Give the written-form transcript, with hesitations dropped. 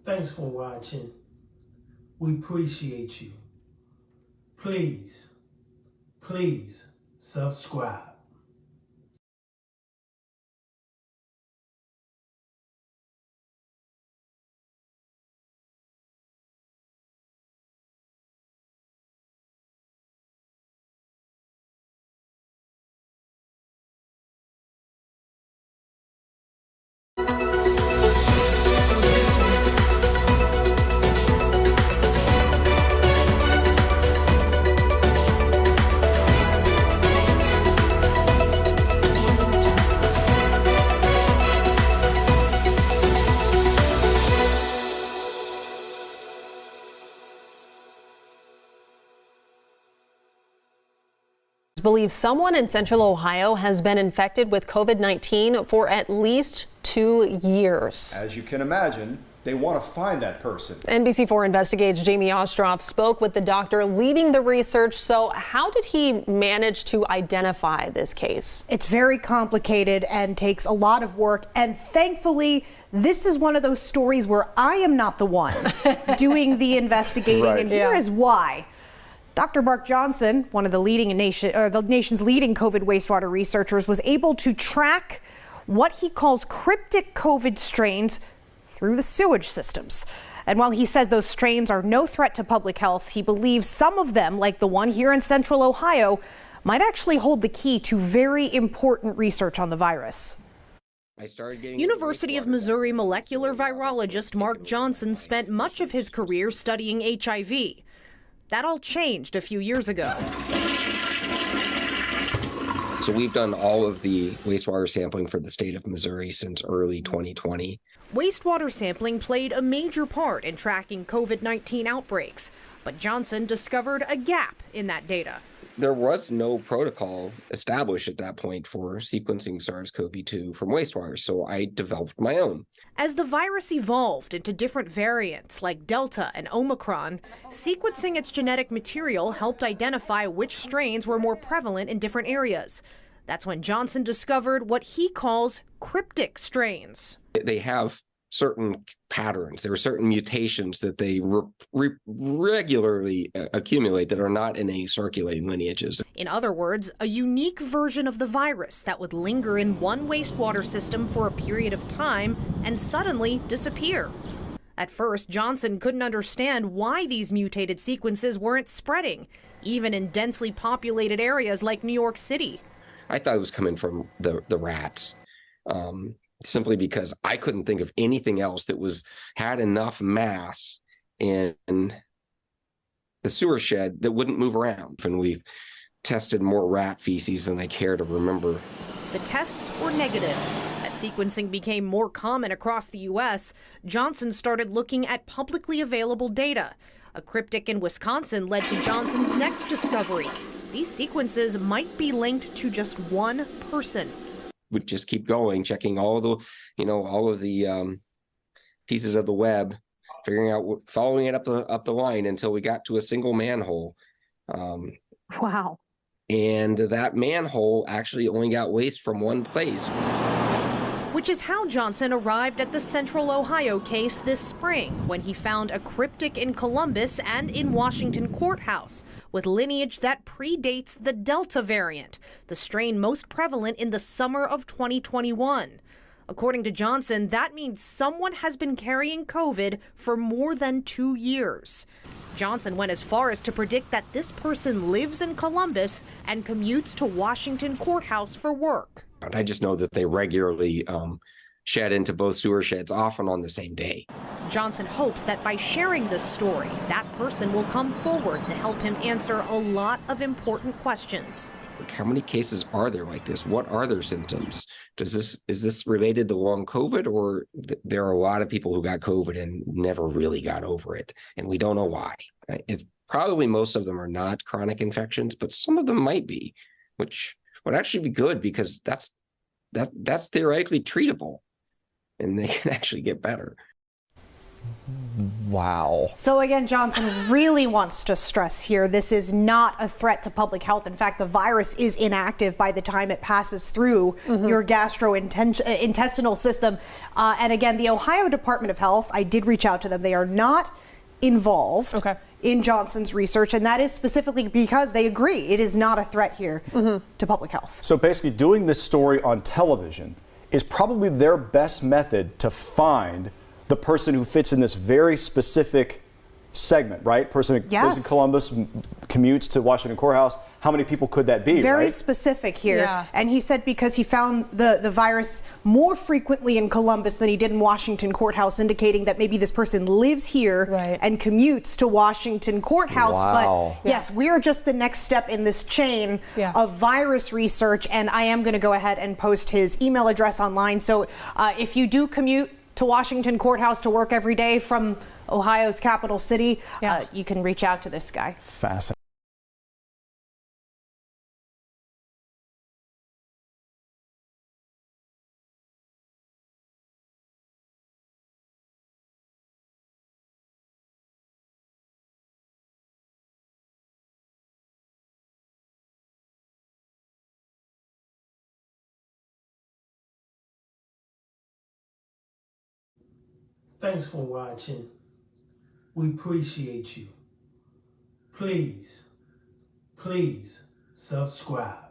Thanks for watching. We appreciate you. Please, please subscribe. Believes someone in Central Ohio has been infected with COVID-19 for at least 2 years. As you can imagine, they want to find that person. NBC4 Investigates Jamie Ostroff spoke with the doctor leading the research. So how did he manage to identify this case? It's very complicated and takes a lot of work. And thankfully, this is one of those stories where I am not the one doing the investigating. Right. And here is why. Dr. Mark Johnson, one of the nation's leading COVID wastewater researchers, was able to track what he calls cryptic COVID strains through the sewage systems. And while he says those strains are no threat to public health, he believes some of them, like the one here in Central Ohio, might actually hold the key to very important research on the virus. University of Missouri molecular virologist Mark Johnson spent much of his career studying HIV. That all changed a few years ago. So we've done all of the wastewater sampling for the state of Missouri since early 2020. Wastewater sampling played a major part in tracking COVID-19 outbreaks, but Johnson discovered a gap in that data. There was no protocol established at that point for sequencing SARS-CoV-2 from wastewater, so I developed my own. As the virus evolved into different variants like Delta and Omicron, sequencing its genetic material helped identify which strains were more prevalent in different areas. That's when Johnson discovered what he calls cryptic strains. They have certain patterns. There are certain mutations that they regularly accumulate that are not in any circulating lineages. In other words, a unique version of the virus that would linger in one wastewater system for a period of time and suddenly disappear. At first, Johnson couldn't understand why these mutated sequences weren't spreading, even in densely populated areas like New York City. I thought it was coming from the rats. Simply because I couldn't think of anything else that had enough mass in the sewer shed that wouldn't move around. And we tested more rat feces than I care to remember. The tests were negative. As sequencing became more common across the U.S., Johnson started looking at publicly available data. A cryptic in Wisconsin led to Johnson's next discovery. These sequences might be linked to just one person. Would just keep going, checking all of the pieces of the web, figuring out, following it up the line until we got to a single manhole. Wow. And that manhole actually only got waste from one place. Which is how Johnson arrived at the Central Ohio case this spring, when he found a cryptic in Columbus and in Washington courthouse with lineage that predates the Delta variant, the strain most prevalent in the summer of 2021. According to Johnson, that means someone has been carrying COVID for more than 2 years. Johnson went as far as to predict that this person lives in Columbus and commutes to Washington courthouse for work. I just know that they regularly shed into both sewer sheds, often on the same day. Johnson hopes that by sharing this story, that person will come forward to help him answer a lot of important questions. How many cases are there like this? What are their symptoms? Is this related to long COVID, or there are a lot of people who got COVID and never really got over it, and we don't know why? Probably most of them are not chronic infections, but some of them might be, which would actually be good because that's theoretically treatable, and they can actually get better. Wow. So again, Johnson really wants to stress here, this is not a threat to public health. In fact, the virus is inactive by the time it passes through your gastrointestinal system. And again, the Ohio Department of Health, I did reach out to them. They are not involved in Johnson's research, and that is specifically because they agree it is not a threat here to public health. So basically, doing this story on television is probably their best method to find the person who fits in this very specific segment, right? Person who lives in Columbus, commutes to Washington Courthouse. How many people could that be, Very right? specific here. Yeah. And he said because he found the virus more frequently in Columbus than he did in Washington Courthouse, indicating that maybe this person lives here and commutes to Washington Courthouse. Wow. But yes, we are just the next step in this chain of virus research. And I am going to go ahead and post his email address online. So if you do commute to Washington Courthouse to work every day from Ohio's capital city, you can reach out to this guy. Fascinating. Thanks for watching. We appreciate you. Please subscribe.